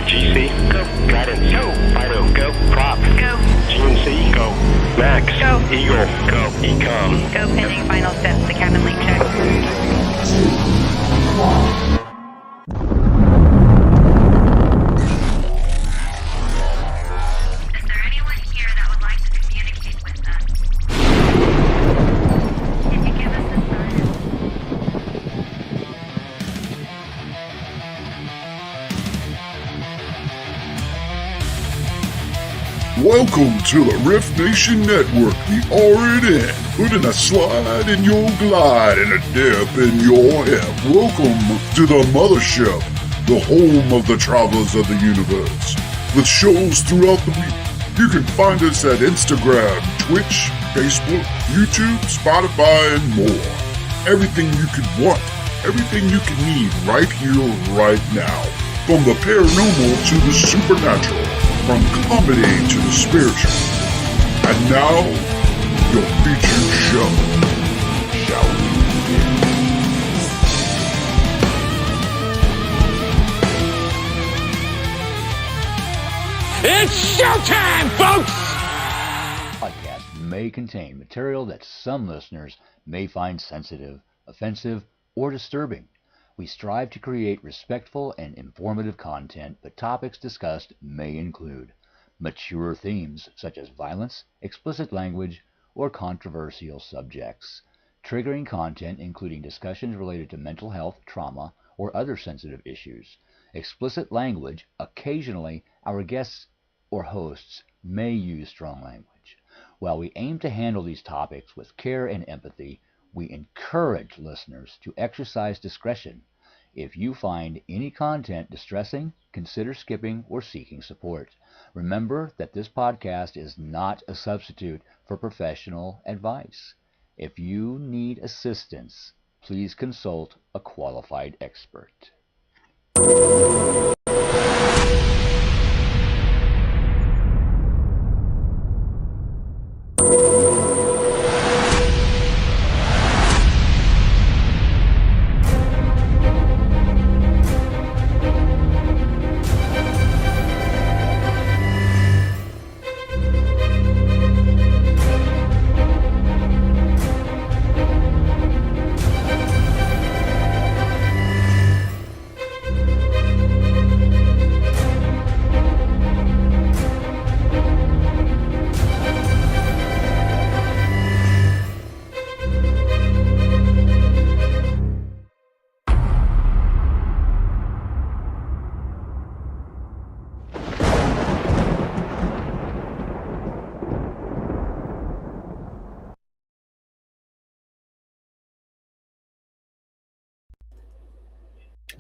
GC, go. Guidance, go. Fido, go. Prop, go. GNC, go. Max, go. Eagle, go. Ecom, go. Pending final steps to cabin link check. Is there anyone here that would like to communicate with us? Can you give us a sign? Welcome to the Rift Nation Network, the RNN, putting a slide in your glide and a dip in your hip. Welcome to the mothership, the home of the travelers of the universe. With shows throughout the week, you can find us at Instagram, Twitch, Facebook, YouTube, Spotify, and more. Everything you could want, everything you can need right here, right now. From the paranormal to the supernatural. From comedy to the spiritual. And now, your featured show. Shall we begin? It's showtime, folks! Podcast may contain material that some listeners may find sensitive, offensive, or disturbing. We strive to create respectful and informative content, but topics discussed may include mature themes such as violence, explicit language, or controversial subjects, triggering content including discussions related to mental health, trauma, or other sensitive issues, explicit language. Occasionally, our guests or hosts may use strong language. While we aim to handle these topics with care and empathy, we encourage listeners to exercise discretion. If you find any content distressing, consider skipping or seeking support. Remember that this podcast is not a substitute for professional advice. If you need assistance, please consult a qualified expert.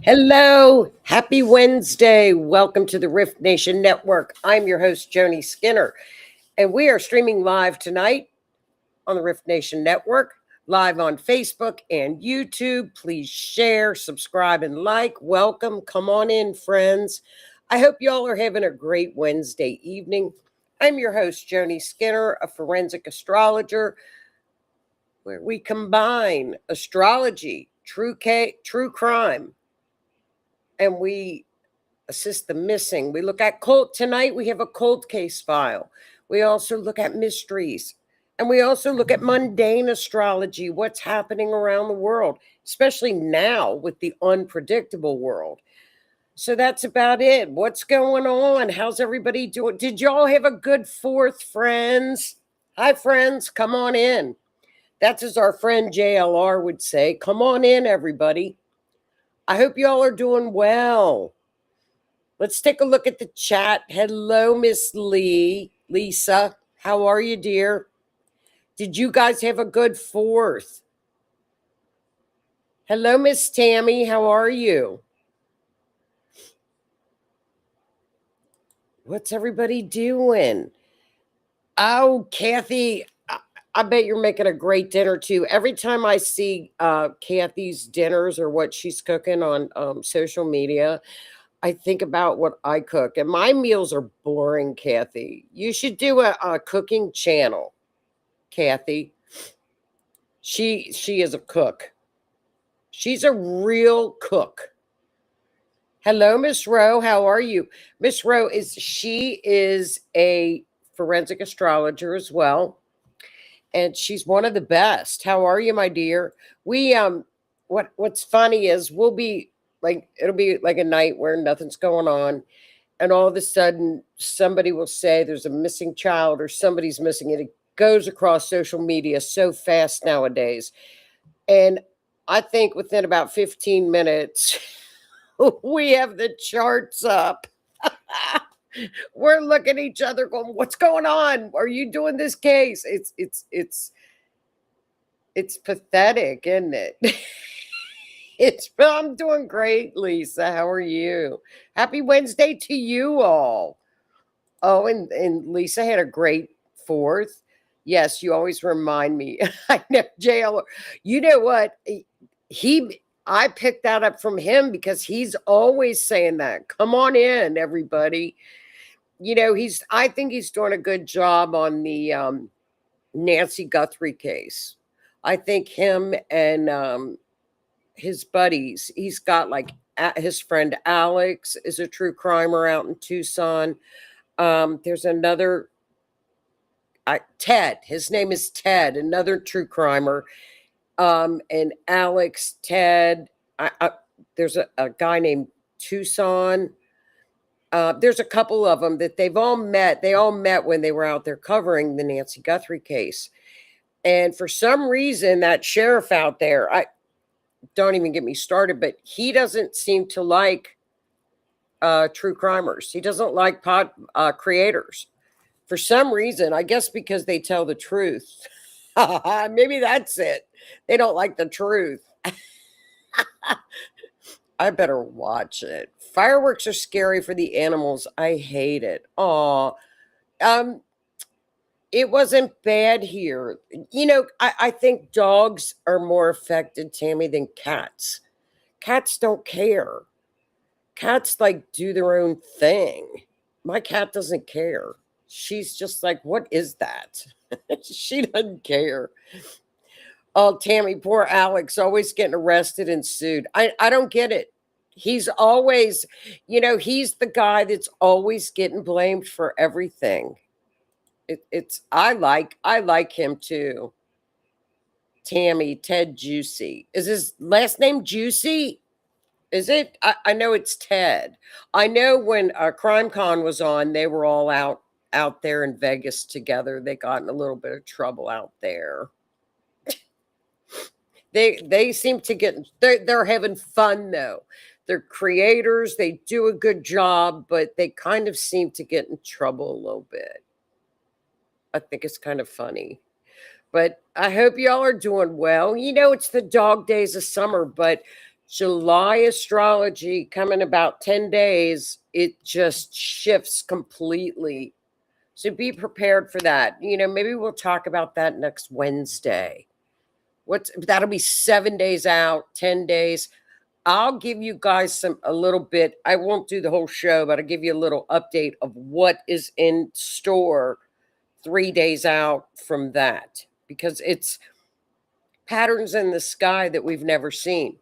Hello, happy Wednesday. Welcome to the Rift Nation Network. I'm your host, Joni Skinner, and we are streaming live tonight on the Rift Nation Network, live on Facebook and YouTube. Please share, subscribe, and like. Welcome. Come on in, friends. I hope y'all are having a great Wednesday evening. I'm your host, Joni Skinner, a forensic astrologer, where we combine astrology, true crime, and we assist the missing. We look at tonight we have a cold case file. We also look at mysteries. And we also look at mundane astrology, what's happening around the world, especially now with the unpredictable world. So that's about it. What's going on? How's everybody doing? Did y'all have a good 4th, friends? Hi, friends. Come on in. That's as our friend JLR would say. Come on in, everybody. I hope y'all are doing well. Let's take a look at the chat. Hello, Miss Lisa. How are you, dear? Did you guys have a good 4th? Hello, Miss Tammy. How are you? What's everybody doing? Oh, Kathy, I bet you're making a great dinner too. Every time I see Kathy's dinners or what she's cooking on social media, I think about what I cook. And my meals are boring, Kathy. You should do a cooking channel, Kathy. She is a cook. She's a real cook. Hello, Miss Rowe. How are you? Miss Rowe she is a forensic astrologer as well, and she's one of the best. How are you, my dear? We what's funny is we'll be like it'll be like a night where nothing's going on, and all of a sudden somebody will say there's a missing child or somebody's missing, and it goes across social media so fast nowadays. And I think within about 15 minutes, we have the charts up. We're looking at each other going, what's going on? Are you doing this case? It's pathetic, isn't it? I'm doing great, Lisa. How are you? Happy Wednesday to you all. Oh, and Lisa had a great fourth. Yes, you always remind me. I know, JL. You know what? I picked that up from him because he's always saying that. Come on in, everybody. You know, I think he's doing a good job on the Nancy Guthrie case. I think him and his buddies, he's got like his friend Alex is a true crimer out in Tucson. There's another Ted. His name is Ted, another true crimer. And Alex, Ted. There's a guy named Tucson. There's a couple of them that they've all met. They all met when they were out there covering the Nancy Guthrie case. And for some reason, that sheriff out there, I don't even get me started, but he doesn't seem to like true crimers. He doesn't like creators. For some reason, I guess because they tell the truth. Maybe that's it. They don't like the truth. I better watch it. Fireworks are scary for the animals. I hate it. Aw. It wasn't bad here. You know, I think dogs are more affected, Tammy, than cats. Cats don't care. Cats like do their own thing. My cat doesn't care. She's just like, what is that? She doesn't care. Oh, Tammy, poor Alex, always getting arrested and sued. I don't get it. He's always, you know, he's the guy that's always getting blamed for everything. I like him too. Tammy, Ted Juicy. Is his last name Juicy? Is it? I know it's Ted. I know when Crime Con was on, they were all out there in Vegas together. They got in a little bit of trouble out there. They seem to they're having fun though. They're creators. They do a good job, but they kind of seem to get in trouble a little bit. I think it's kind of funny. But I hope y'all are doing well. You know, it's the dog days of summer, but July astrology coming about 10 days, it just shifts completely. So be prepared for that. You know, maybe we'll talk about that next Wednesday. That'll be 7 days out, 10 days. I'll give you guys a little bit. I won't do the whole show, but I'll give you a little update of what is in store 3 days out from that, because it's patterns in the sky that we've never seen.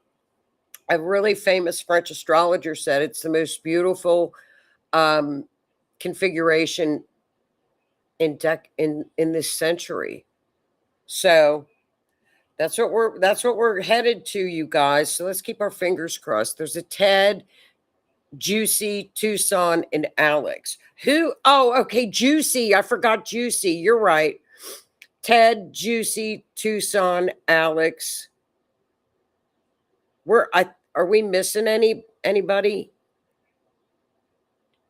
A really famous French astrologer said it's the most beautiful configuration in this century. So that's what we're headed to, you guys. So let's keep our fingers crossed. There's a Ted, Juicy, Tucson, and Alex. Okay, Juicy. I forgot Juicy. You're right. Ted, Juicy, Tucson, Alex. Are we missing anybody?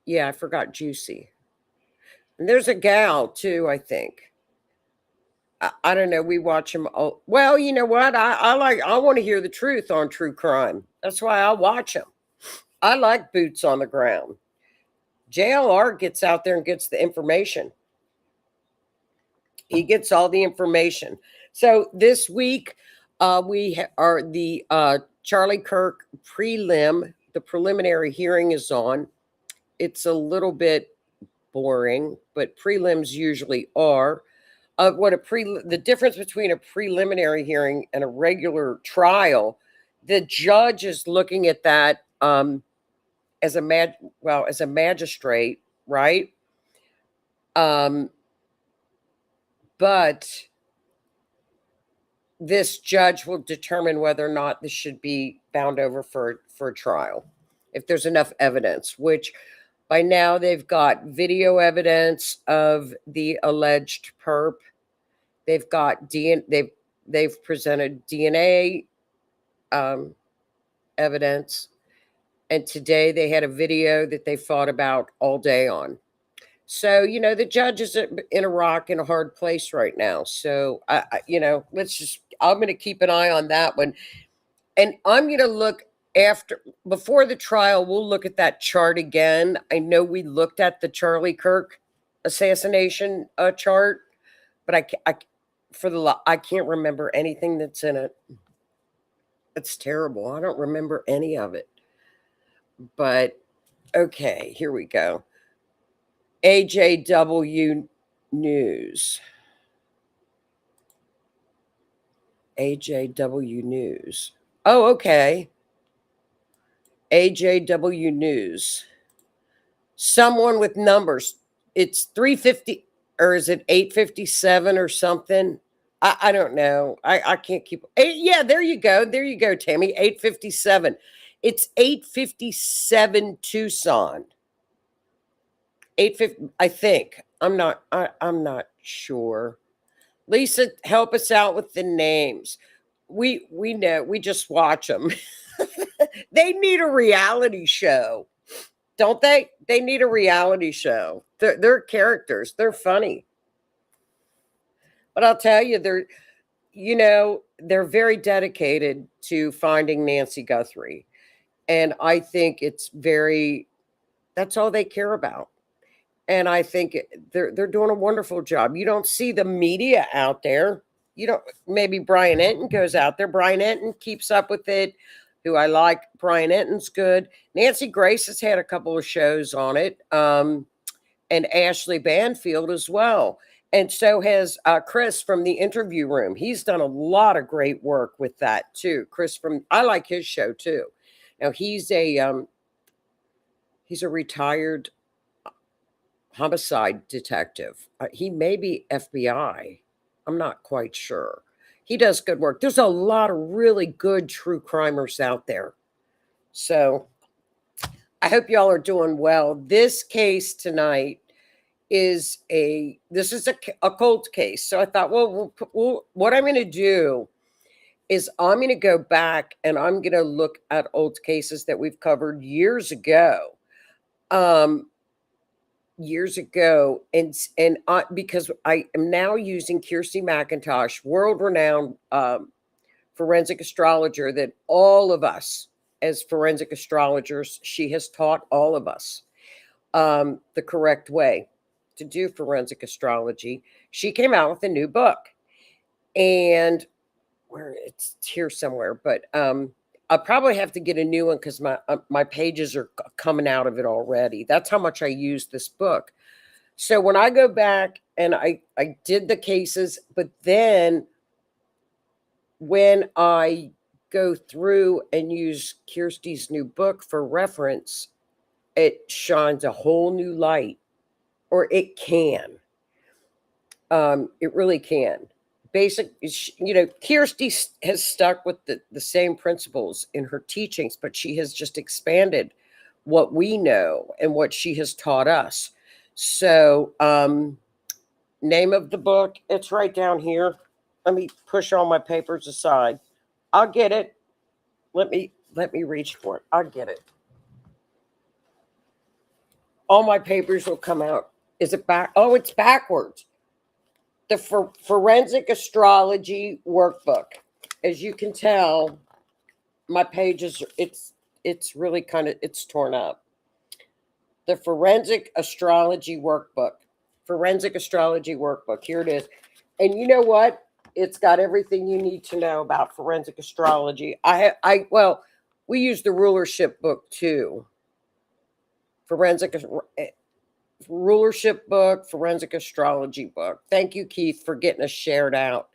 Yeah, I forgot Juicy. And there's a gal too, I think. I don't know. We watch them all. Well, you know what? I want to hear the truth on true crime. That's why I watch them. I like boots on the ground. JLR gets out there and gets the information. He gets all the information. So this week, we are the Charlie Kirk prelim. The preliminary hearing is on. It's a little bit boring, but prelims usually are. The difference between a preliminary hearing and a regular trial, the judge is looking at that as a magistrate, right? But this judge will determine whether or not this should be bound over for a trial, if there's enough evidence, which by now they've got video evidence of the alleged perp. They've got they've presented DNA evidence, and today they had a video that they fought about all day on. So, you know, the judge is in a rock and a hard place right now. So, I'm going to keep an eye on that one. And I'm going to look before the trial, we'll look at that chart again. I know we looked at the Charlie Kirk assassination chart, but I can't remember anything that's in it. It's terrible. I don't remember any of it. But okay, here we go. AJW News. AJW News. Oh, okay. AJW News. Someone with numbers. It's 350, or is it 857 or something? I don't know. I can't keep. Yeah, there you go. There you go, Tammy. 857. It's 857 Tucson. 850, I think. I'm not sure. Lisa, help us out with the names. We know, we just watch them. They need a reality show, don't they? They need a reality show. They're characters. They're funny. But I'll tell you, they're very dedicated to finding Nancy Guthrie. And I think that's all they care about. And I think they're doing a wonderful job. You don't see the media out there. Maybe Brian Enton goes out there. Brian Enton keeps up with it, who I like. Brian Enton's good. Nancy Grace has had a couple of shows on it. And Ashley Banfield as well. And so has Chris from the Interview Room. He's done a lot of great work with that too. I like his show too. Now he's a retired homicide detective. He may be FBI. I'm not quite sure. He does good work. There's a lot of really good true crimers out there. So I hope y'all are doing well. This case tonight is a cold case. So I thought, what I'm going to do is I'm going to go back and I'm going to look at old cases that we've covered years ago. And because I am now using Kirsty McIntosh, world-renowned forensic astrologer, that all of us as forensic astrologers, she has taught all of us the correct way to do forensic astrology. She came out with a new book, and it's here somewhere, but I'll probably have to get a new one because my pages are coming out of it already. That's how much I use this book. So when I go back and I did the cases, but then when I go through and use Kirsty's new book for reference, it shines a whole new light, or it can. It really can. Kirsty has stuck with the same principles in her teachings, but she has just expanded what we know and what she has taught us. So, name of the book, it's right down here. Let me push all my papers aside. I'll get it. Let me reach for it. I'll get it. All my papers will come out. Is it back? Oh, it's backwards. The Forensic Astrology Workbook. As you can tell, my pages, it's really it's torn up. The Forensic Astrology Workbook. Forensic Astrology Workbook. Here it is. And you know what? It's got everything you need to know about forensic astrology. We use the rulership book too. Rulership book, forensic astrology book. Thank you, Keith, for getting us shared out.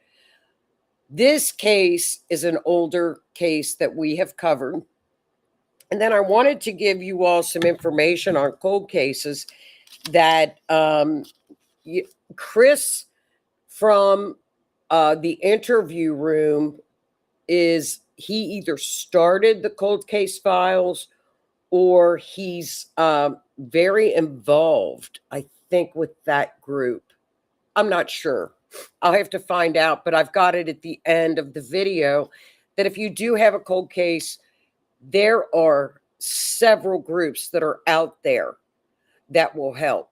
This case is an older case that we have covered. And then I wanted to give you all some information on cold cases that Chris from the interview room he either started the cold case files or he's very involved, I think, with that group. I'm not sure. I'll have to find out, but I've got it at the end of the video that if you do have a cold case, there are several groups that are out there that will help.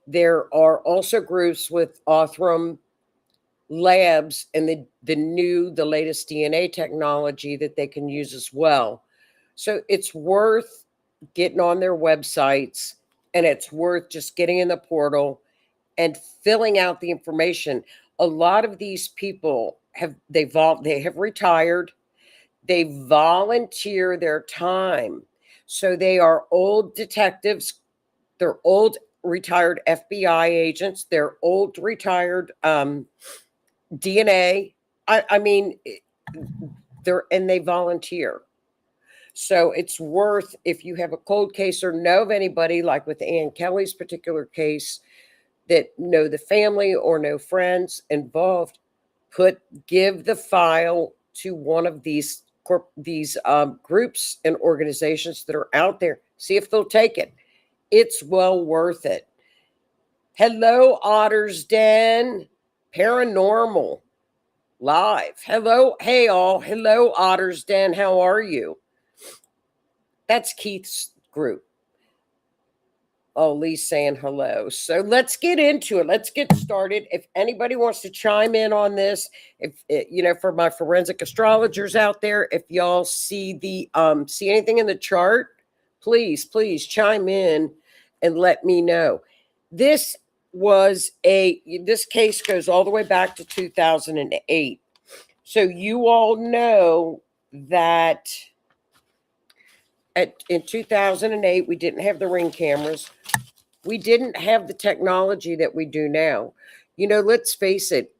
There are also groups with Othram labs and the latest DNA technology that they can use as well. So it's worth getting on their websites, and it's worth just getting in the portal and filling out the information. A lot of these people have retired. They volunteer their time. So they are old detectives. They're old retired FBI agents. They're old retired DNA. I mean, they volunteer. So it's worth, if you have a cold case or know of anybody, like with Ann Kelley's particular case, that know the family or know friends involved, give the file to one of these groups and organizations that are out there. See if they'll take it. It's well worth it. Hello, Otter's Den, Paranormal Live. Hello, hey all. Hello, Otter's Den. How are you? That's Keith's group. Oh, Lee's saying hello. So let's get into it. Let's get started. If anybody wants to chime in on this, for my forensic astrologers out there, if y'all see anything in the chart, please chime in and let me know. This case goes all the way back to 2008. So you all know that in 2008, we didn't have the Ring cameras. We didn't have the technology that we do now. Let's face it.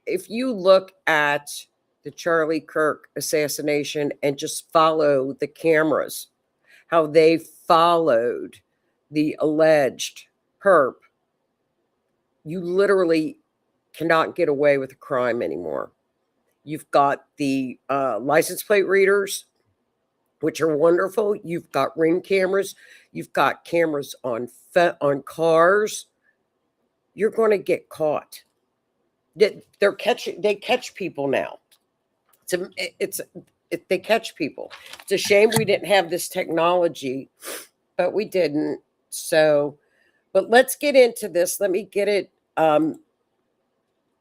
If you look at the Charlie Kirk assassination and just follow the cameras, how they followed the alleged perp, you literally cannot get away with a crime anymore. You've got the license plate readers, which are wonderful. You've got Ring cameras. You've got cameras on cars. You're going to get caught. They catch people now. They catch people. It's a shame we didn't have this technology, but we didn't. So, but let's get into this. Let me get it. And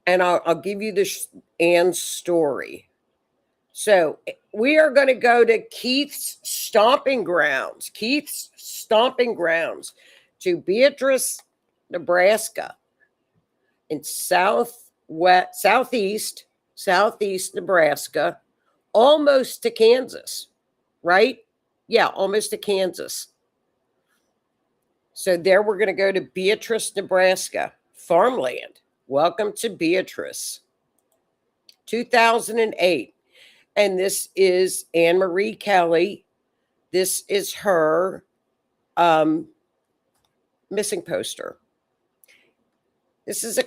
I'll give you this Ann's story. So we are going to go to Keith's stomping grounds to Beatrice, Nebraska, in southeast Nebraska, almost to Kansas, right? Yeah, almost to Kansas. So there we're going to go to Beatrice, Nebraska, farmland. Welcome to Beatrice. 2008. And this is Anne Marie Kelley. This is her missing poster. This is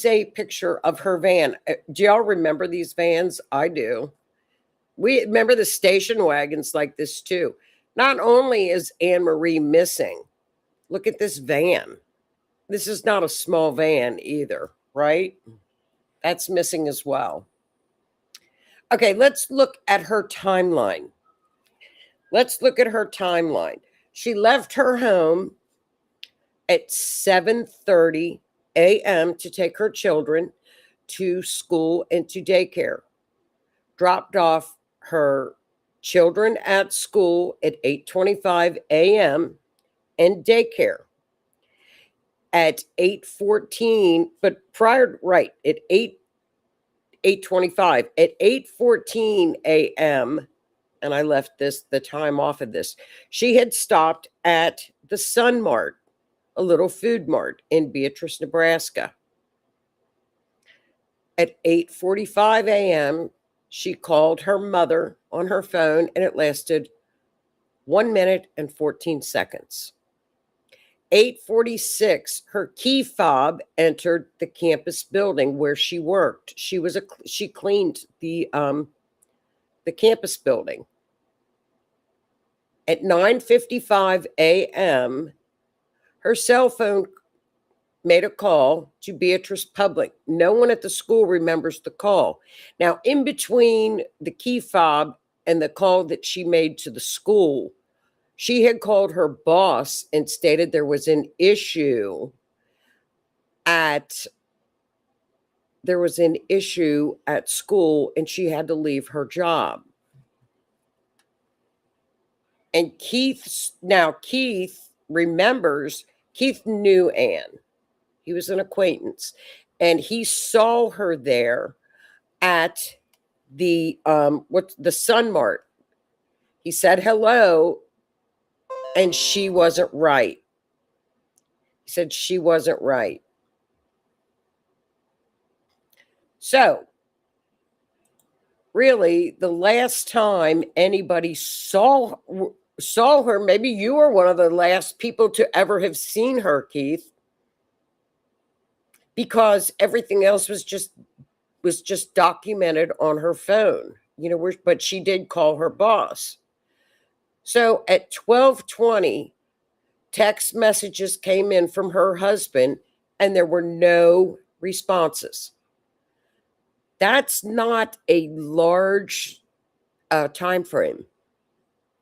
a picture of her van. Do y'all remember these vans? I do. We remember the station wagons like this too. Not only is Anne Marie missing, look at this van. This is not a small van either, right? That's missing as well. Okay, let's look at her timeline. She left her home at 7:30 a.m. to take her children to school and to daycare. Dropped off her children at school at 8:25 a.m. and daycare at 8:14, but prior, right, at 8:25. At 8:14 a.m., and I left the time off of this, she had stopped at the Sun Mart, a little food mart in Beatrice, Nebraska. At 8:45 a.m., she called her mother on her phone, and it lasted 1 minute and 14 seconds. 8:46, her key fob entered the campus building where she worked. She cleaned the campus building. At 9:55 a.m., her cell phone made a call to Beatrice Public. No one at the school remembers the call. Now, in between the key fob and the call that she made to the school, she had called her boss and stated there was an issue at school and she had to leave her job. And Keith remembers, Keith knew Anne. He was an acquaintance. And he saw her there at the Sun Mart. He said hello, and she wasn't right. He said she wasn't right. So, really, the last time anybody saw her, maybe you were one of the last people to ever have seen her, Keith, because everything else was just documented on her phone, but she did call her boss. So at 12:20, text messages came in from her husband and there were no responses. That's not a large time frame,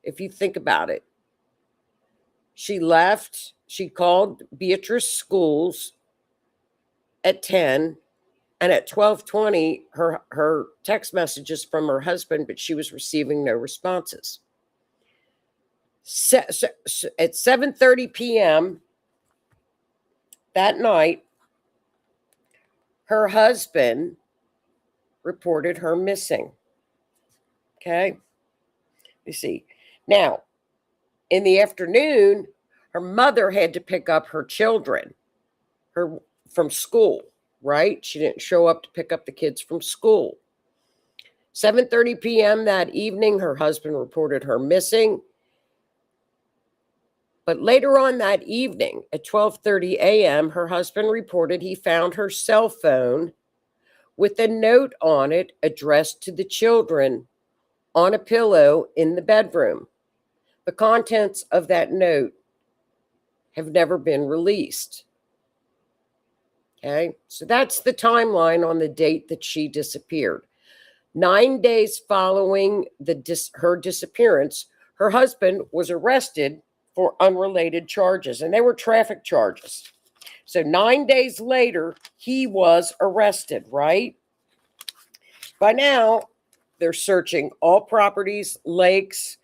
if you think about it. She left. She called Beatrice Schools at 10, and at 12:20, her text messages from her husband, but she was receiving no responses. So at 7:30 p.m. that night, her husband reported her missing. Okay? You see. Now, in the afternoon, her mother had to pick up her children from school, right? She didn't show up to pick up the kids from school. 7:30 p.m. that evening, her husband reported her missing. But later on that evening, at 12:30 a.m., her husband reported he found her cell phone with a note on it addressed to the children on a pillow in the bedroom. The contents of that note have never been released. Okay, so that's the timeline on the date that she disappeared. 9 days following her disappearance, her husband was arrested for unrelated charges, and they were traffic charges. So 9 days later, he was arrested, right? By now, they're searching all properties, lakes,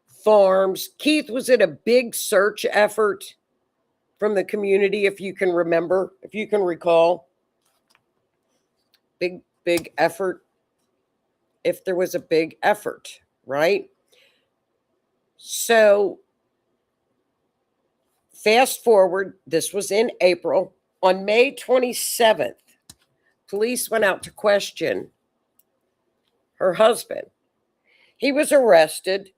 farms. Keith was in a big search effort from the community, if you can remember, if you can recall. Big effort. If there was a big effort, right? So, fast forward, this was in April. On May 27th, police went out to question her husband. He was arrested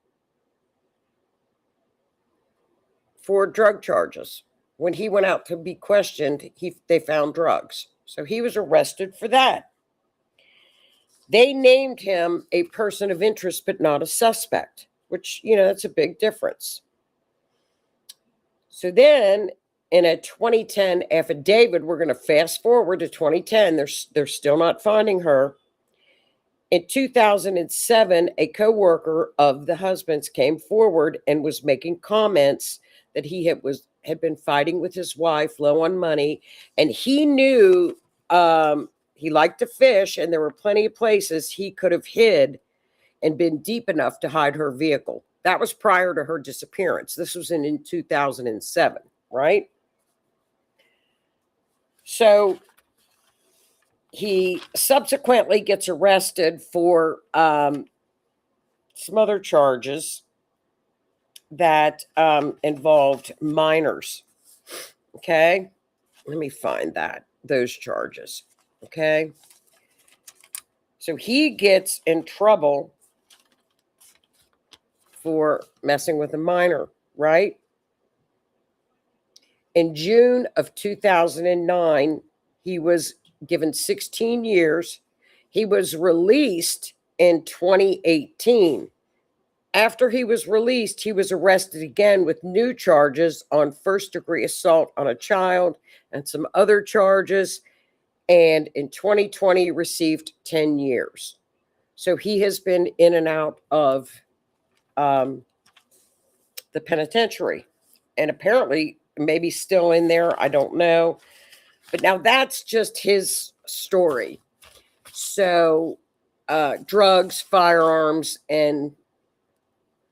for drug charges. When he went out to be questioned, they found drugs. So he was arrested for that. They named him a person of interest, but not a suspect, which, that's a big difference. So then in a 2010 affidavit, we're going to fast forward to 2010. They're still not finding her. In 2007, a co-worker of the husband's came forward and was making comments that he had been fighting with his wife, low on money, and he knew he liked to fish, and there were plenty of places he could have hid and been deep enough to hide her vehicle. That was prior to her disappearance. This was in 2007, right? So he subsequently gets arrested for some other charges that involved minors. Okay? Let me find those charges. Okay? So he gets in trouble for messing with a minor, right? In June of 2009, he was given 16 years. He was released in 2018. After he was released, he was arrested again with new charges on first-degree assault on a child and some other charges. And in 2020, received 10 years. So he has been in and out of the penitentiary. And apparently, maybe still in there. I don't know. But now that's just his story. So drugs, firearms, and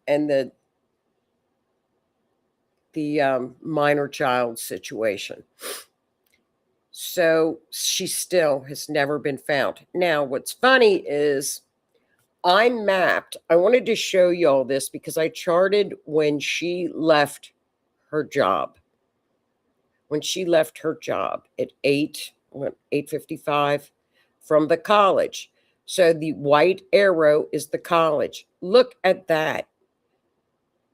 the minor child situation. So she still has never been found. Now, what's funny is I wanted to show y'all this because I charted when she left her job. When she left her job at 8:55 from the college. So the white arrow is the college. Look at that.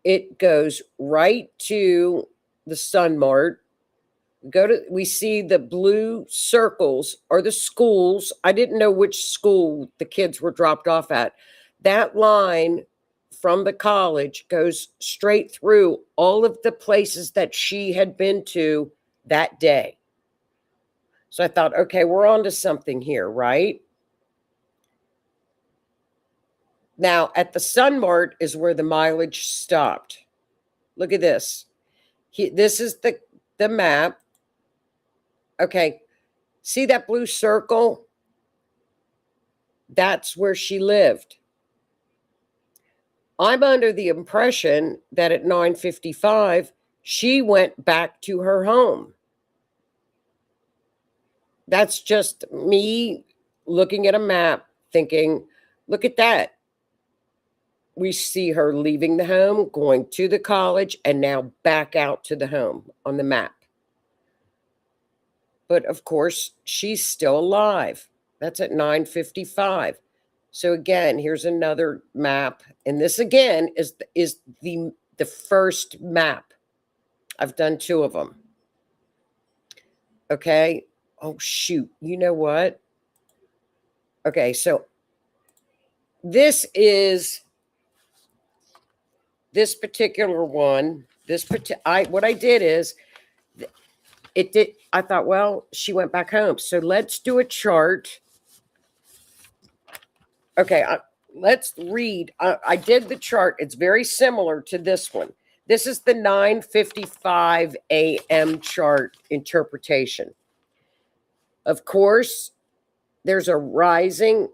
It goes right to the Sun Mart. We see the blue circles are the schools. I didn't know which school the kids were dropped off at. That line from the college goes straight through all of the places that she had been to that day. So I thought, okay, we're on to something here, right? Now, at the Sun Mart is where the mileage stopped. Look at this. This is the map. Okay, see that blue circle? That's where she lived. I'm under the impression that at 9:55, she went back to her home. That's just me looking at a map thinking, look at that. We see her leaving the home, going to the college, and now back out to the home on the map. But of course, she's still alive. That's at 9:55. So again, here's another map. And this again is the first map. I've done 2 of them. Okay. Oh, shoot. You know what? Okay, so this is this particular one. What I did is I thought, well, she went back home. So let's do a chart. Okay, let's read. I did the chart. It's very similar to this one. This is the 9:55 a.m. chart interpretation. Of course, there's a rising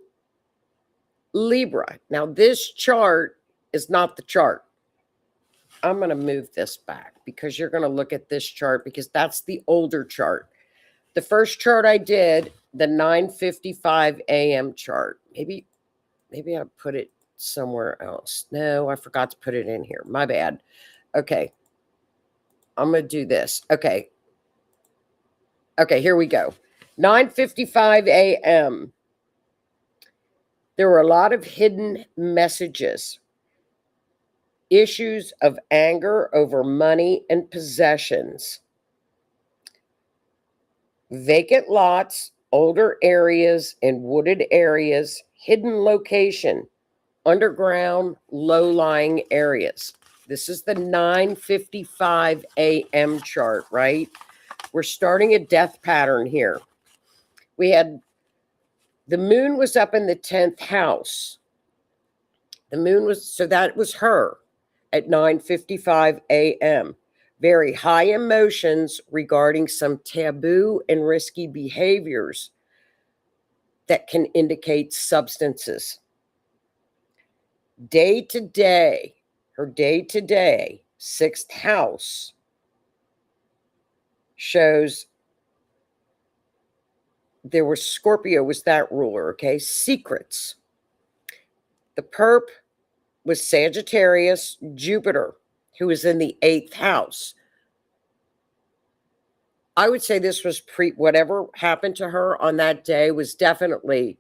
Libra. Now, this chart is not the chart. I'm going to move this back because you're going to look at this chart because that's the older chart. The first chart I did, the 9:55 a.m. chart. Maybe I put it somewhere else. No, I forgot to put it in here. My bad. Okay. I'm going to do this. Okay, here we go. 9:55 a.m. There were a lot of hidden messages. Issues of anger over money and possessions. Vacant lots, older areas and wooded areas, hidden location, underground, low-lying areas. This is the 9:55 a.m. chart, right? We're starting a death pattern here. The moon was up in the 10th house. That was her at 9:55 a.m. Very high emotions regarding some taboo and risky behaviors that can indicate substances. Day to day, her day to day, 6th house shows there was Scorpio was that ruler, okay? Secrets. The perp was Sagittarius, Jupiter, who was in the 8th house. I would say this was whatever happened to her on that day was definitely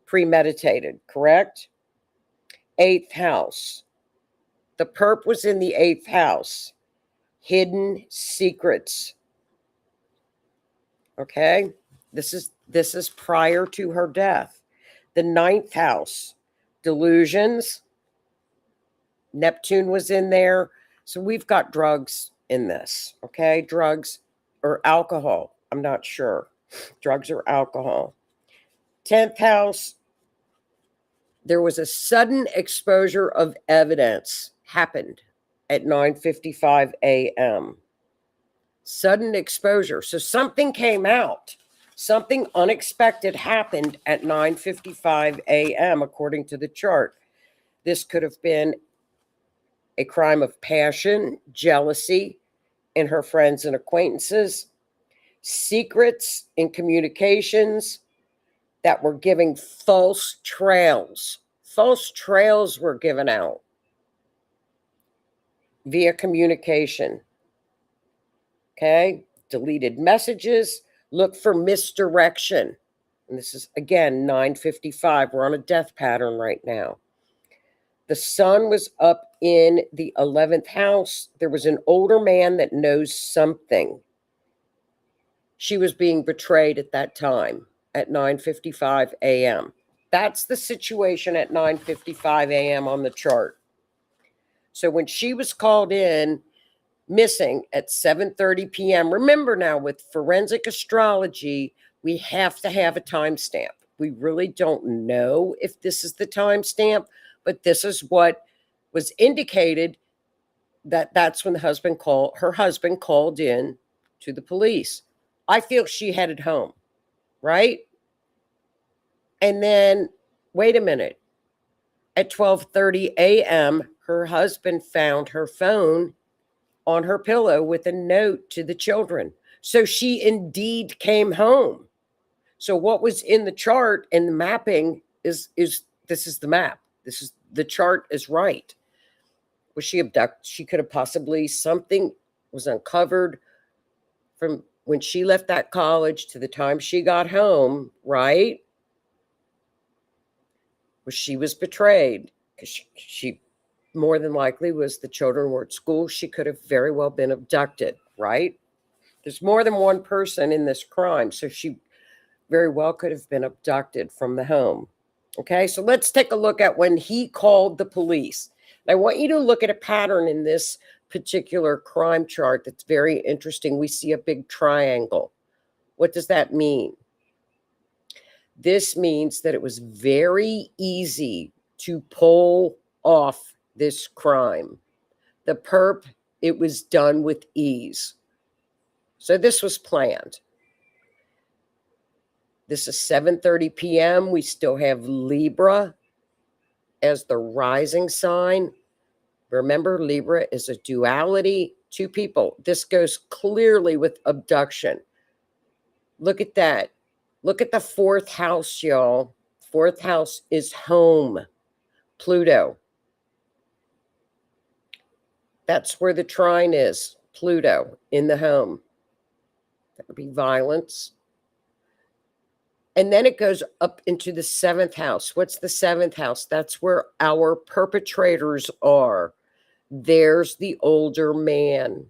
premeditated, correct? Eighth house. The perp was in the eighth house. Hidden secrets. Okay? This is prior to her death. The ninth house. Delusions. Neptune was in there. So we've got drugs in this. Okay? Drugs or alcohol. I'm not sure. Drugs or alcohol. 10th house. There was a sudden exposure of evidence happened at 9:55 a.m. Sudden exposure. So something came out. Something unexpected happened at 9:55 a.m. according to the chart. This could have been a crime of passion, jealousy in her friends and acquaintances, secrets in communications that were giving false trails. False trails were given out via communication. Okay? Deleted messages. Look for misdirection. And this is, again, 9:55. We're on a death pattern right now. The sun was up in the 11th house. There was an older man that knows something. She was being betrayed at that time at 9:55 a.m. That's the situation at 9:55 a.m. on the chart. So when she was called in missing at 7:30 p.m., remember now with forensic astrology, we have to have a timestamp. We really don't know if this is the timestamp, but this is what was indicated that's when her husband called in to the police. I feel she headed home, right? And then, wait a minute. At 12:30 a.m., her husband found her phone on her pillow with a note to the children. So she indeed came home. So what was in the chart and the mapping is this is the map. This is the chart is right. Was she abducted? She could have possibly, something was uncovered from when she left that college to the time she got home, right? Well, she was betrayed because she more than likely was, the children were at school. She could have very well been abducted, right? There's more than one person in this crime, so she very well could have been abducted from the home. Okay, so let's take a look at when he called the police. I want you to look at a pattern in this particular crime chart that's very interesting. We see a big triangle. What does that mean? This means that it was very easy to pull off this crime. The perp, it was done with ease. So this was planned. This is 7:30 p.m. We still have Libra as the rising sign. Remember, Libra is a duality, two people. This goes clearly with abduction. Look at that. Look at the fourth house, y'all. Fourth house is home. Pluto. That's where the trine is. Pluto in the home. That would be violence. And then it goes up into the seventh house. What's the seventh house? That's where our perpetrators are. There's the older man.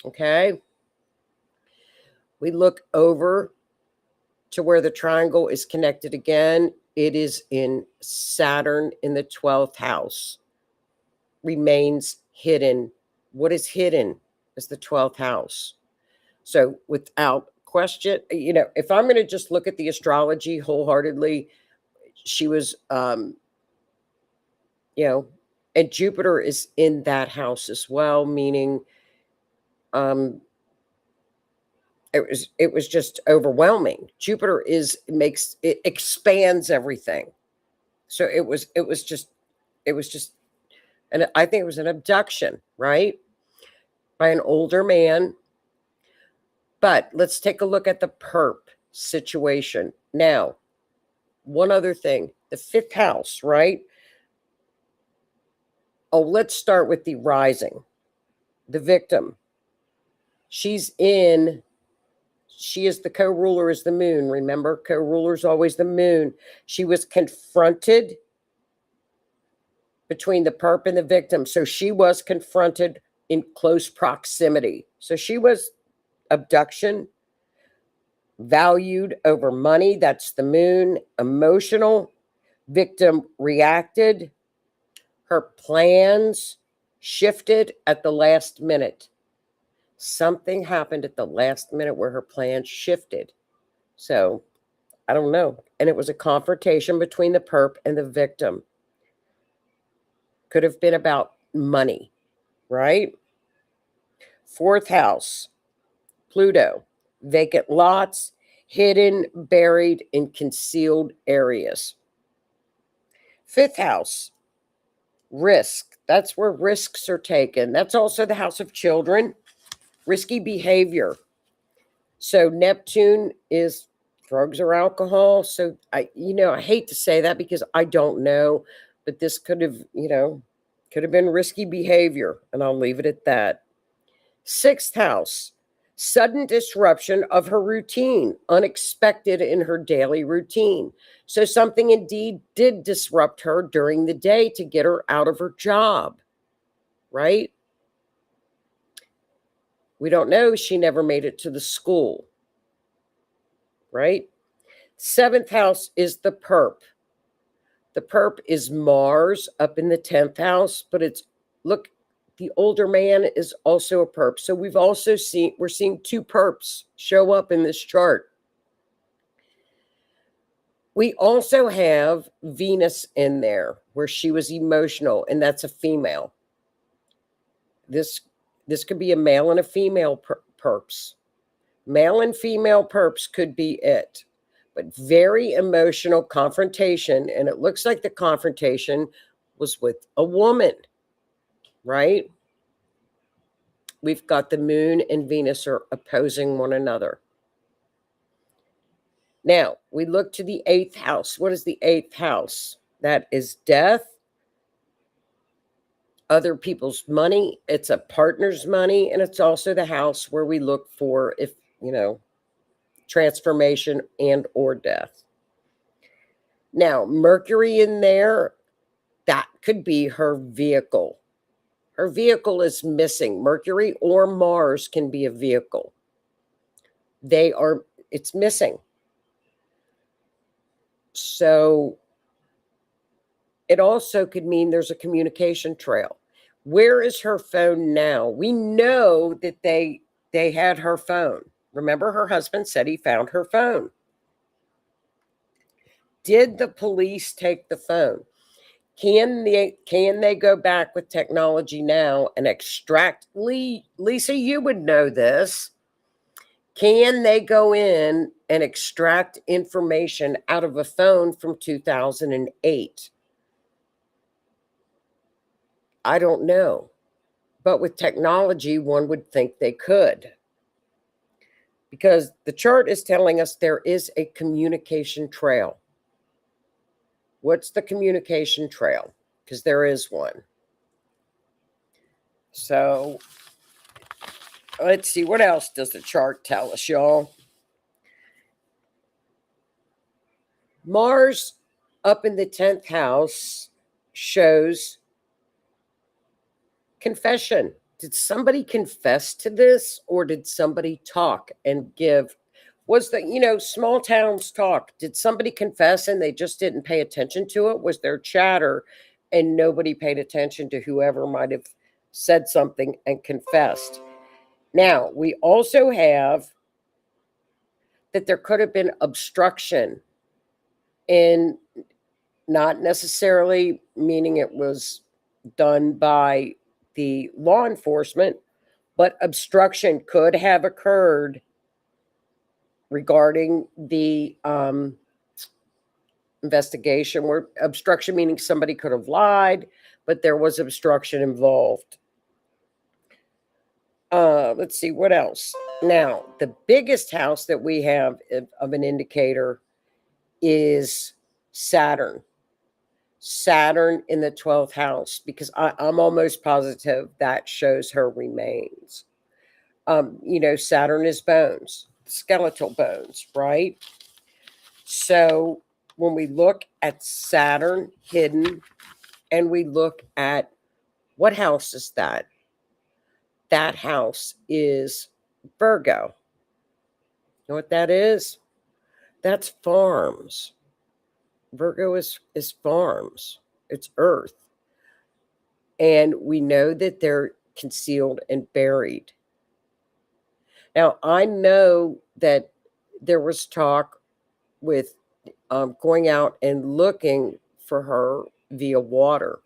Okay? We look over to where the triangle is connected again. It is in Saturn in the 12th house. Remains hidden. What is hidden is the 12th house. So without question, if I'm going to just look at the astrology wholeheartedly, she was, and Jupiter is in that house as well, meaning it was just overwhelming. Jupiter expands everything. So it was just, and I think it was an abduction, right? By an older man. But let's take a look at the perp situation. Now, one other thing, the fifth house, right? Oh, let's start with the rising, the victim. She's in she is the co-ruler is the moon. Remember, co-ruler is always the moon. She was confronted between the perp and the victim. So she was confronted in close proximity. So she was abduction, valued over money. That's the moon. Emotional. Victim reacted. Her plans shifted at the last minute. Something happened at the last minute where her plans shifted. So I don't know. And it was a confrontation between the perp and the victim. Could have been about money, right? Fourth house, Pluto, vacant lots, hidden, buried, and concealed areas. Fifth house, risk. That's where risks are taken. That's also the house of children, risky behavior. So Neptune is drugs or alcohol. So I hate to say that because I don't know, but this could have been risky behavior, and I'll leave it at that. Sixth house, sudden disruption of her routine, unexpected in her daily routine. So something indeed did disrupt her during the day to get her out of her job, right? We don't know. She never made it to the school, right? Seventh house is the perp. The perp is Mars up in the 10th house, but look, the older man is also a perp. So we're seeing two perps show up in this chart. We also have Venus in there where she was emotional, and that's a female. This could be a male and a female perps. Male and female perps could be it. But very emotional confrontation, and it looks like the confrontation was with a woman, right? We've got the moon and Venus are opposing one another. Now, we look to the 8th house. What is the 8th house? That is death, other people's money. It's a partner's money, and it's also the house where we look for, transformation and or death. Now, Mercury in there, that could be her vehicle. Her vehicle is missing. Mercury or Mars can be a vehicle. It's missing. So it also could mean there's a communication trail. Where is her phone now? We know that they had her phone. Remember, her husband said he found her phone. Did the police take the phone? Can they go back with technology now and extract? Lisa, you would know this. Can they go in and extract information out of a phone from 2008? I don't know. But with technology, one would think they could. Because the chart is telling us there is a communication trail. What's the communication trail? Because there is one. So let's see. What else does the chart tell us, y'all? Mars up in the 10th house shows confession. Did somebody confess to this, or did somebody talk and give? Was the, small towns talk? Did somebody confess and they just didn't pay attention to it? Was there chatter and nobody paid attention to whoever might have said something and confessed? Now, we also have that there could have been obstruction, in not necessarily meaning it was done by the law enforcement, but obstruction could have occurred regarding the investigation, where obstruction meaning somebody could have lied, but there was obstruction involved. Let's see, what else? Now, the biggest house that we have of an indicator is Saturn. Saturn in the 12th house, because I'm almost positive that shows her remains. Saturn is bones. skeletal bones, right? So when we look at Saturn hidden and we look at what house is that? That house is Virgo. You know what that is? That's farms. Virgo is farms. It's earth. And we know that they're concealed and buried. Now, I know that there was talk with going out and looking for her via water.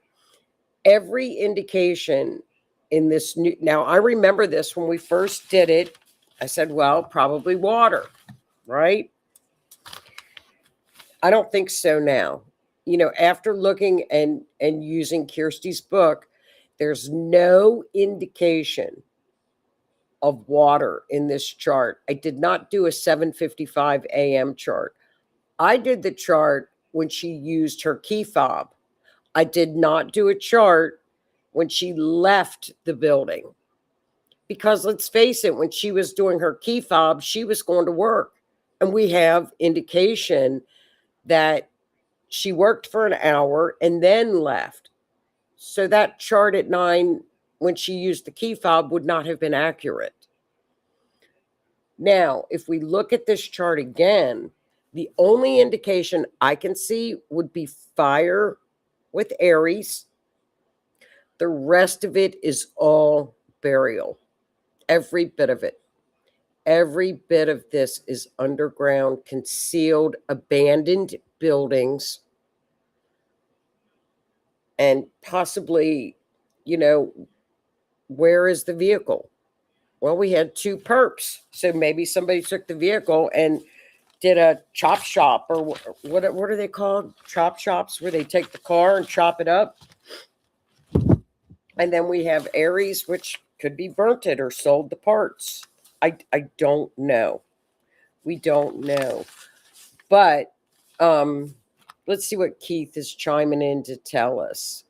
Every indication in this new, now I remember this when we first did it. I said, well, probably water, right? I don't think so now. You know, after looking and using Kirsty's book, there's no indication of water in this chart. I did not do a 7:55 a.m. chart. I did the chart when she used her key fob. I did not do a chart when she left the building. Because let's face it, when she was doing her key fob, she was going to work. And we have indication that she worked for an hour and then left. So that chart at 9, when she used the key fob, would not have been accurate. Now, if we look at this chart again, the only indication I can see would be fire with Aries. The rest of it is all burial. Every bit of it. Every bit of this is underground, concealed, abandoned buildings. And possibly, you know, where is the vehicle? Well, we had 2 perps. So maybe somebody took the vehicle and did a chop shop, or what are they called? Chop shops, where they take the car and chop it up. And then we have Aries, which could be burnt it or sold the parts. I don't know. We don't know. But let's see what Keith is chiming in to tell us.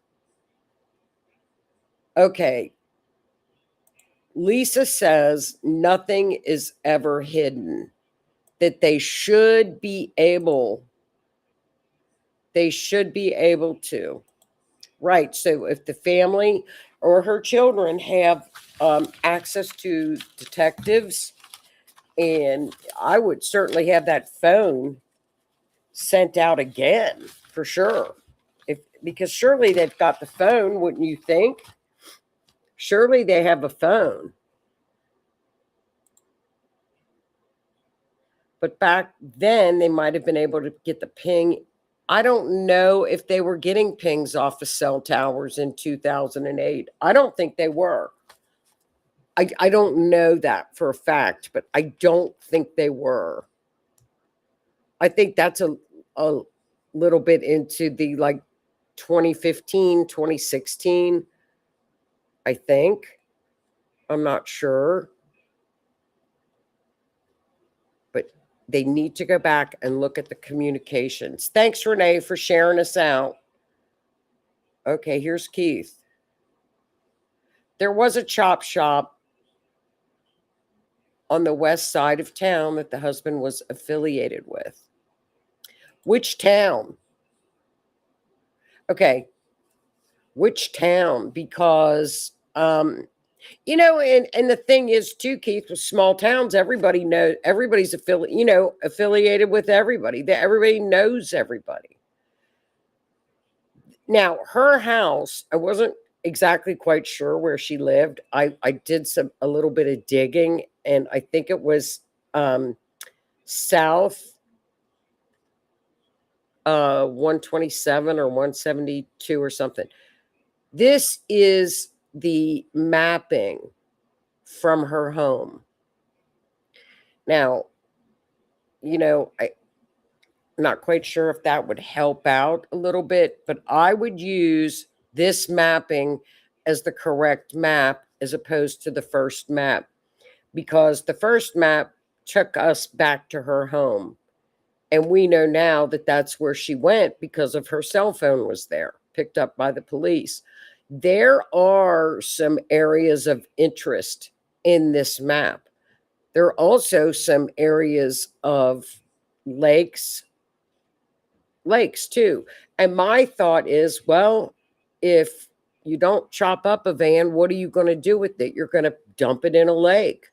Okay. Lisa says nothing is ever hidden. That they should be able to. Right. So if the family or her children have access to detectives, and I would certainly have that phone sent out again for sure. Because surely they've got the phone, wouldn't you think? Surely they have a phone. But back then, they might have been able to get the ping. I don't know if they were getting pings off of cell towers in 2008. I don't think they were. I don't know that for a fact, but I don't think they were. I think that's a little bit into the 2015, 2016, I think. I'm not sure. But they need to go back and look at the communications. Thanks, Renee, for sharing us out. Okay, here's Keith. There was a chop shop on the west side of town that the husband was affiliated with. Which town? Okay. Which town? Because, you know, and the thing is too, Keith, with small towns, everybody knows, everybody's affiliated with everybody. Everybody knows everybody. Now, her house, I wasn't exactly quite sure where she lived. I did a little bit of digging, and I think it was south 127 or 172 or something. This is the mapping from her home. Now, you know, I'm not quite sure if that would help out a little bit, but I would use this mapping as the correct map as opposed to the first map, because the first map took us back to her home. And we know now that that's where she went because of her cell phone was there, picked up by the police. There are some areas of interest in this map. There are also some areas of lakes too. And my thought is, well, if you don't chop up a van, what are you going to do with it? You're going to dump it in a lake.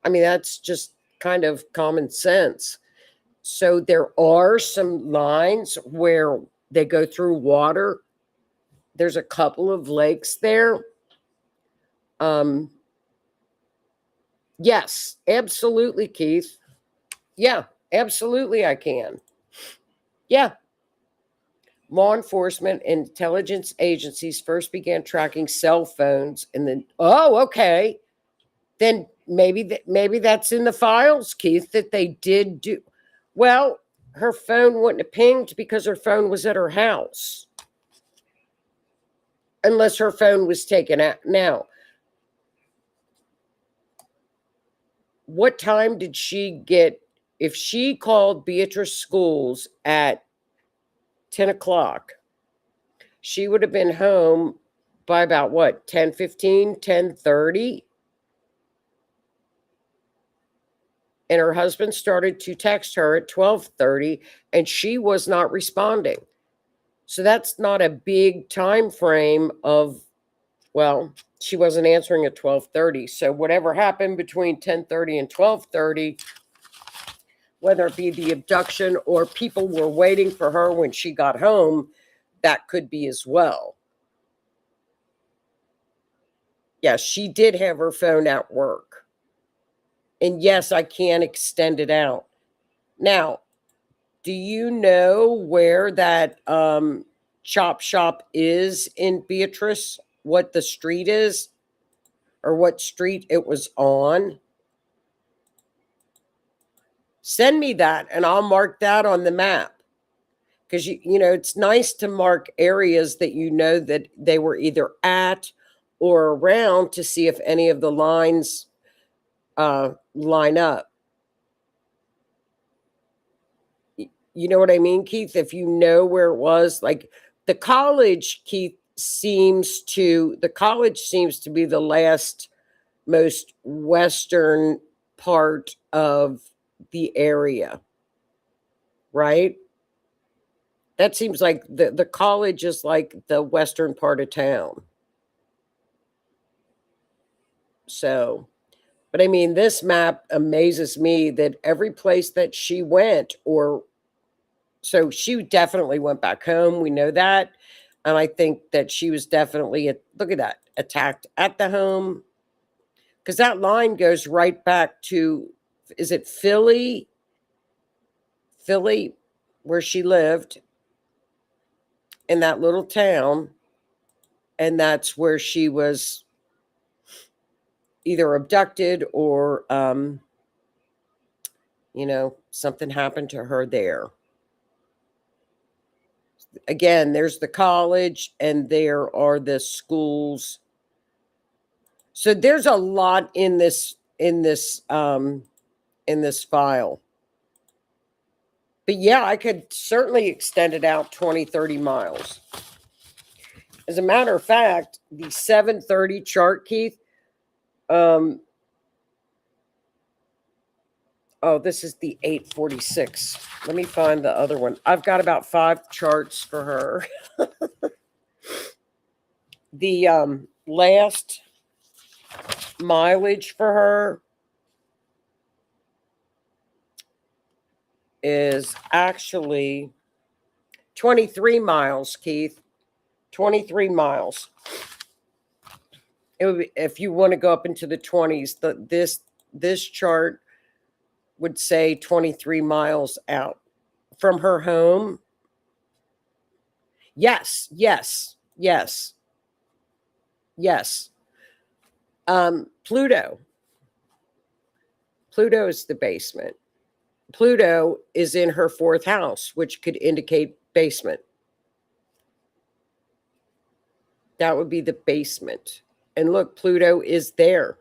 I mean, that's just kind of common sense. So there are some lines where they go through water. There's a couple of lakes there. Yes, absolutely, Keith. Yeah, absolutely, I can. Yeah. Law enforcement and intelligence agencies first began tracking cell phones, and then, oh, okay. Then maybe that's in the files, Keith, that they did do. Well, her phone wouldn't have pinged because her phone was at her house. Unless her phone was taken out. Now, what time did she get? If she called Beatrice Schools at 10 o'clock, she would have been home by about what, 10:15, 10:30? And her husband started to text her at 12:30, and she was not responding. So that's not a big time frame of, well, she wasn't answering at 12:30. So whatever happened between 10:30 and 12:30, whether it be the abduction or people were waiting for her when she got home, that could be as well. Yes, she did have her phone at work. And yes, I can extend it out. Now, do you know where that chop shop is in Beatrice? What the street is? Or what street it was on? Send me that and I'll mark that on the map. Because, you know, it's nice to mark areas that you know that they were either at or around to see if any of the lines line up. You know what I mean, Keith? If you know where it was, like the college, Keith, the college seems to be the last most western part of the area, right? That seems like the college is like the western part of town. So, but I mean, this map amazes me that every place that she went, so she definitely went back home. We know that. And I think that she was definitely, look at that, attacked at the home. Because that line goes right back to, is it Philly? Philly, where she lived in that little town. And that's where she was either abducted or, you know, something happened to her there. Again, there's the college and there are the schools. So there's a lot in this file. But yeah, I could certainly extend it out 20, 30 miles. As a matter of fact, the 730 chart, Keith, oh, this is the 846. Let me find the other one. I've got about 5 charts for her. The last mileage for her is actually 23 miles, Keith. 23 miles. It would be, if you want to go up into the 20s, this chart would say 23 miles out from her home. Yes. Pluto is the basement. Pluto is in her 4th house, which could indicate basement. That would be the basement. And look, Pluto is there.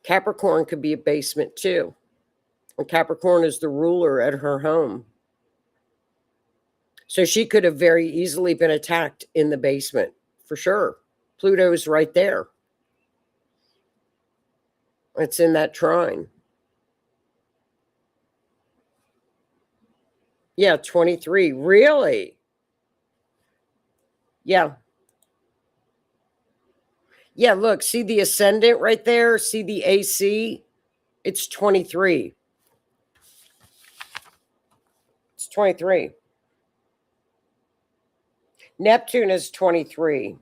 Capricorn could be a basement too. And Capricorn is the ruler at her home. So she could have very easily been attacked in the basement, for sure. Pluto is right there. It's in that trine. Yeah, 23. Really? Yeah. Yeah, look, see the ascendant right there? See the AC? It's 23. It's 23. Neptune is 23.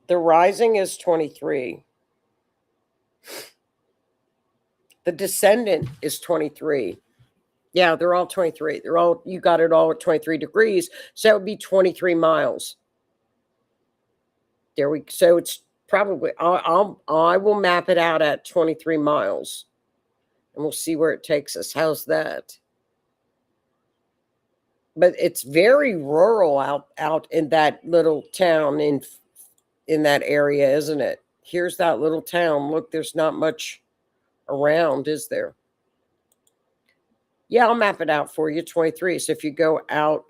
The rising is 23. The descendant is 23. Yeah, they're all 23. You got it all at 23 degrees. So that would be 23 miles. So it's probably, I will map it out at 23 miles and we'll see where it takes us. How's that? But it's very rural out in that little town in that area, isn't it? Here's that little town. Look, there's not much around, is there? Yeah, I'll map it out for you, 23. So if you go out,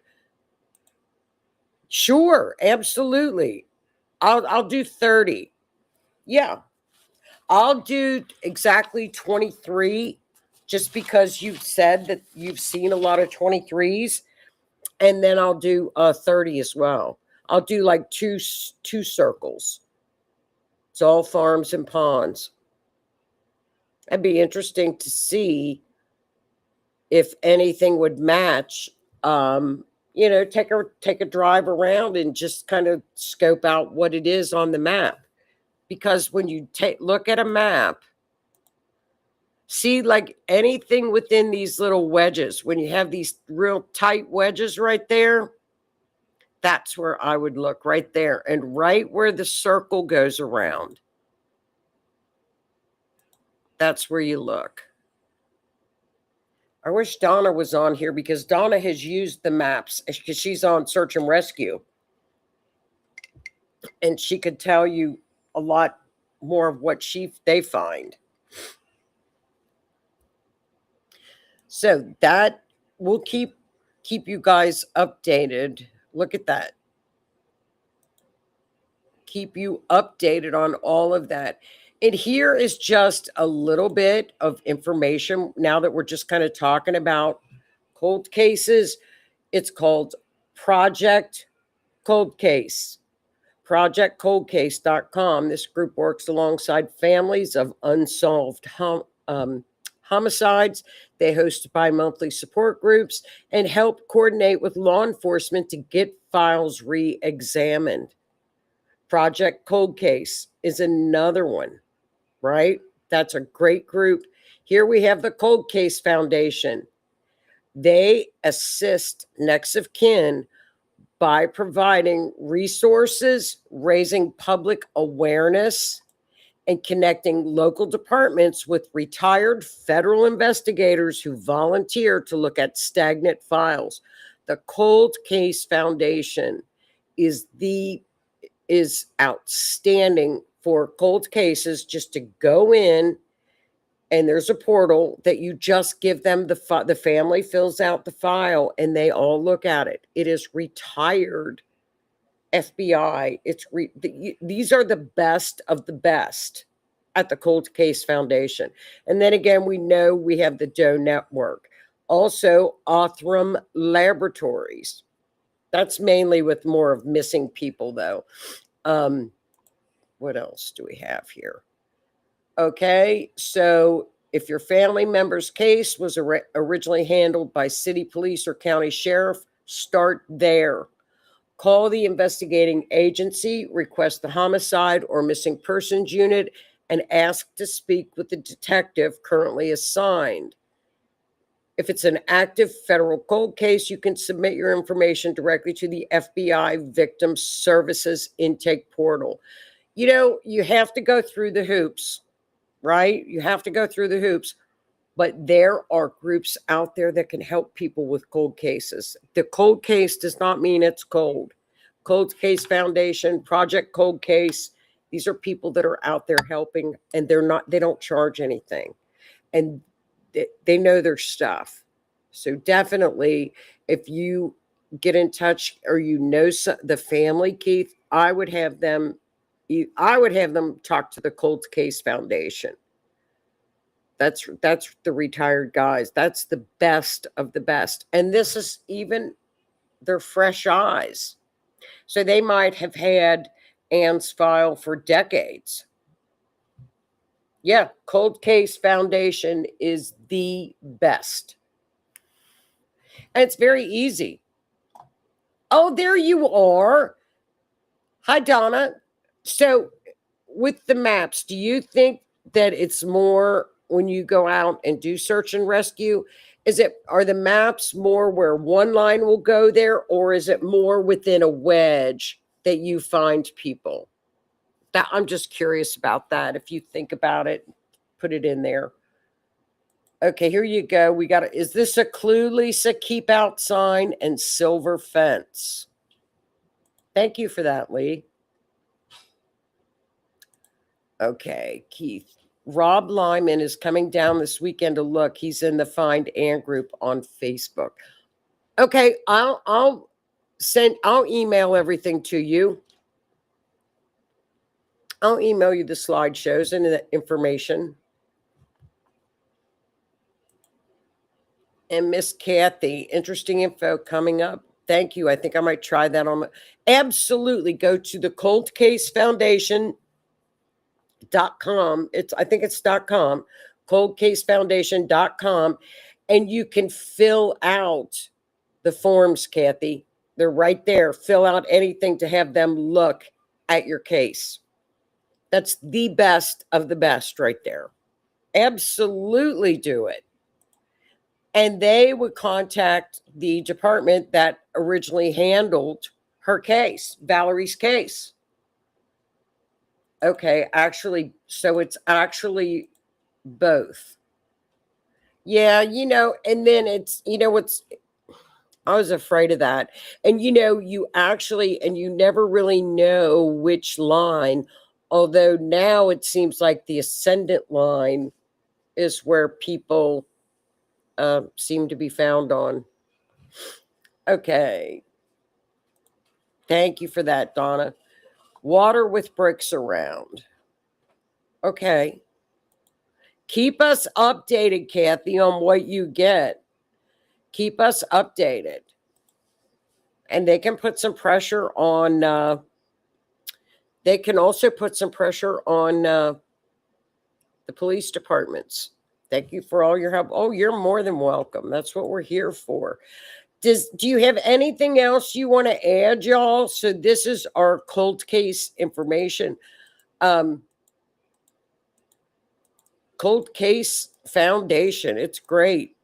sure, absolutely. I'll do 30. Yeah. I'll do exactly 23 just because you said that you've seen a lot of 23s. And then I'll do 30 as well. I'll do like two circles. It's all farms and ponds. That'd be interesting to see if anything would match. Take a drive around and just kind of scope out what it is on the map. Because when you look at a map, see, like anything within these little wedges, when you have these real tight wedges right there, that's where I would look, right there. And right where the circle goes around, that's where you look. I wish Donna was on here because Donna has used the maps because she's on search and rescue. And she could tell you a lot more of what they find. So that will keep you guys updated. Look at that. Keep you updated on all of that. And here is just a little bit of information now that we're just kind of talking about cold cases. It's called Project Cold Case. ProjectColdCase.com. This group works alongside families of unsolved homicides. They host bi-monthly support groups and help coordinate with law enforcement to get files re-examined. Project Cold Case is another one, right? That's a great group. Here we have the Cold Case Foundation. They assist next of kin by providing resources, raising public awareness, and connecting local departments with retired federal investigators who volunteer to look at stagnant files. The Cold Case Foundation is outstanding for cold cases, just to go in and there's a portal that you just give them the family fills out the file and they all look at it. It is retired FBI. These are the best of the best at the Cold Case Foundation. And then again, we know we have the Doe Network. Also, Othram Laboratories. That's mainly with more of missing people, though. What else do we have here? Okay, so if your family member's case was originally handled by city police or county sheriff, start there. Call the investigating agency, request the homicide or missing persons unit, and ask to speak with the detective currently assigned. If it's an active federal cold case, you can submit your information directly to the FBI Victim Services Intake Portal. You have to go through the hoops, right? You have to go through the hoops. But there are groups out there that can help people with cold cases. The cold case does not mean it's cold. Cold Case Foundation, Project Cold Case, these are people that are out there helping, and they don't charge anything. And they know their stuff. So definitely, if you get in touch or the family, Keith, I would have them I would have them talk to the Cold Case Foundation. That's the retired guys. That's the best of the best. And this is even their fresh eyes. So they might have had Ann's file for decades. Yeah, Cold Case Foundation is the best. And it's very easy. Oh, there you are. Hi, Donna. So with the maps, do you think that it's more when you go out and do search and rescue? Are the maps more where one line will go there, or is it more within a wedge that you find people? That I'm just curious about that. If you think about it, put it in there. Okay, here you go. Is this a clue, Lisa? Keep out sign and silver fence. Thank you for that, Lee. Okay, Keith. Rob Lyman is coming down this weekend to look. He's in the Find Ann group on Facebook. Okay, I'll email everything to you. I'll email you the slideshows and the information. And Miss Kathy, interesting info coming up. Thank you. I think I might try that on. Absolutely. Go to the Cold Case Foundation.com. I think it's .com, coldcasefoundation.com. And you can fill out the forms, Kathy. They're right there. Fill out anything to have them look at your case. That's the best of the best right there. Absolutely do it. And they would contact the department that originally handled her case, Valerie's case. Okay, so it's actually both. Yeah, and then I was afraid of that. And you never really know which line, although now it seems like the ascendant line is where people seem to be found on. Okay. Thank you for that, Donna. Water with bricks around. Okay. Keep us updated, Kathy, on what you get. Keep us updated. And they can put some pressure on, they can also put some pressure on the police departments. Thank you for all your help. Oh, you're more than welcome. That's what we're here for. Do you have anything else you want to add, y'all? So this is our cold case information. Cold Case Foundation. It's great.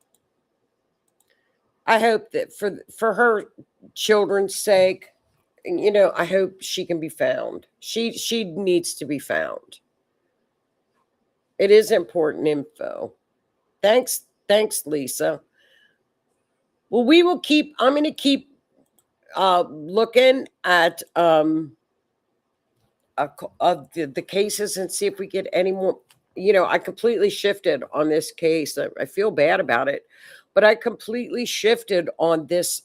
I hope that for her children's sake, I hope she can be found. She needs to be found. It is important info. Thanks, Lisa. Well, I'm going to keep looking at the cases and see if we get any more. I completely shifted on this case. I feel bad about it, but I completely shifted on this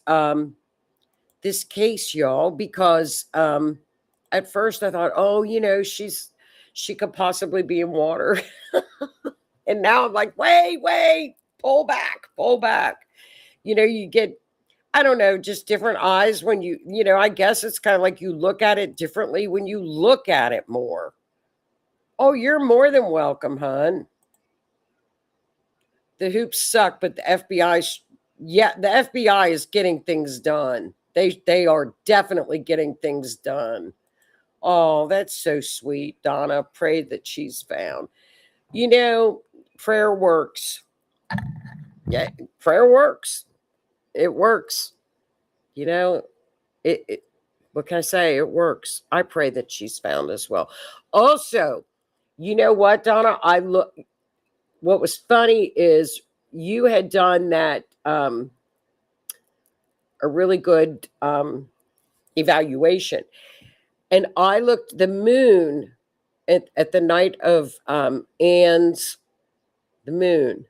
this case, y'all, because at first I thought, she could possibly be in water. And now I'm like, wait, pull back. You get, I don't know, just different eyes when I guess it's kind of like you look at it differently when you look at it more. Oh, you're more than welcome, hon. The hoops suck, but the FBI is getting things done. They are definitely getting things done. Oh, that's so sweet, Donna. Pray that she's found. Prayer works. Yeah, prayer works. It works. What can I say? It works. I pray that she's found as well. Also, you know what, Donna? What was funny is you had done that a really good evaluation. And I looked the moon at the night of Ann's, the moon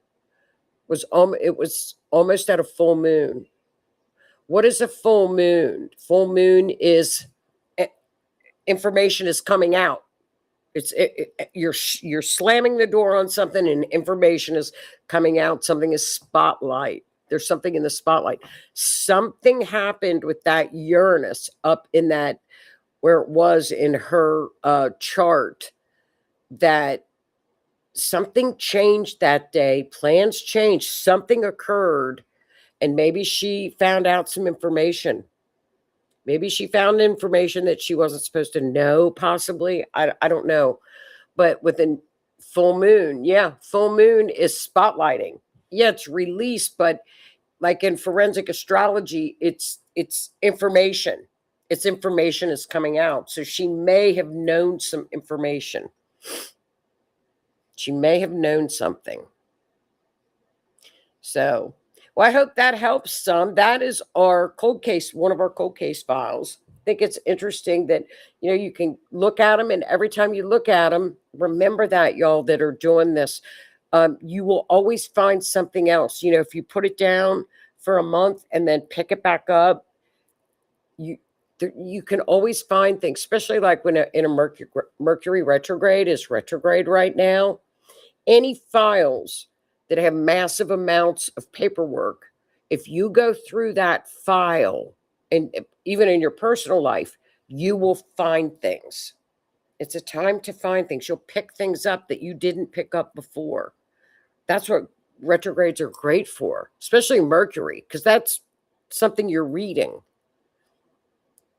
it was almost at a full moon. What is a full moon? Full moon is information is coming out. You're slamming the door on something and information is coming out. Something is spotlight. There's something in the spotlight. Something happened with that Uranus up in that, where it was in her chart, that something changed that day. Plans changed. Something occurred, and maybe she found out some information. Maybe she found information that she wasn't supposed to know, possibly. I don't know. But with a full moon, full moon is spotlighting. Yeah, it's release, but like in forensic astrology, it's information. It's information is coming out. So she may have known some information. She may have known something. So, well, I hope that helps some. That is our cold case, one of our cold case files. I think it's interesting that, you can look at them, and every time you look at them, remember that, y'all that are doing this, you will always find something else. If you put it down for a month and then pick it back up, you can always find things, especially like when in a Mercury retrograde is retrograde right now. Any files that have massive amounts of paperwork, if you go through that file, and even in your personal life, you will find things. It's a time to find things. You'll pick things up that you didn't pick up before. That's what retrogrades are great for, especially Mercury, because that's something you're reading.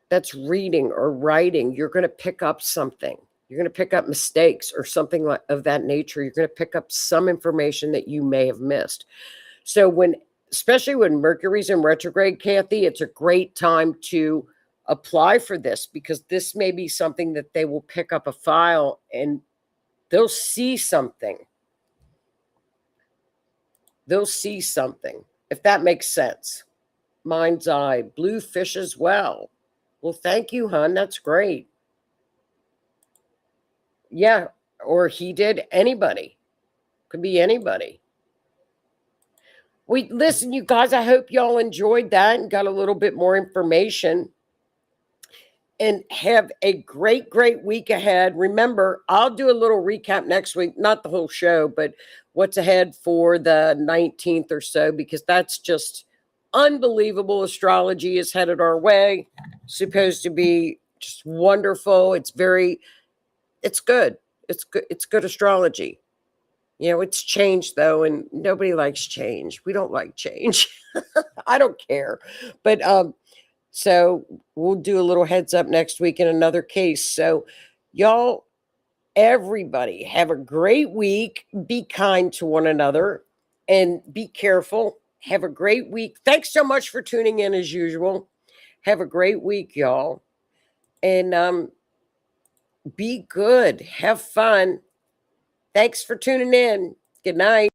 That's reading or writing. You're going to pick up something. You're going to pick up mistakes or something of that nature. You're going to pick up some information that you may have missed. So especially when Mercury's in retrograde, Kathy, it's a great time to apply for this, because this may be something that they will pick up a file and they'll see something. They'll see something, if that makes sense. Mind's eye, blue fish as well. Well, thank you, hon. That's great. Yeah, or he did. Anybody. Could be anybody. Listen, you guys, I hope y'all enjoyed that and got a little bit more information. And have a great, great week ahead. Remember, I'll do a little recap next week. Not the whole show, but what's ahead for the 19th or so, because that's just unbelievable. Astrology is headed our way. Supposed to be just wonderful. It's good. It's good. It's good astrology. It's change though, and nobody likes change. We don't like change. I don't care. But so we'll do a little heads up next week in another case. So y'all, everybody, have a great week. Be kind to one another and be careful. Have a great week. Thanks so much for tuning in as usual. Have a great week, y'all. And be good. Have fun. Thanks for tuning in. Good night.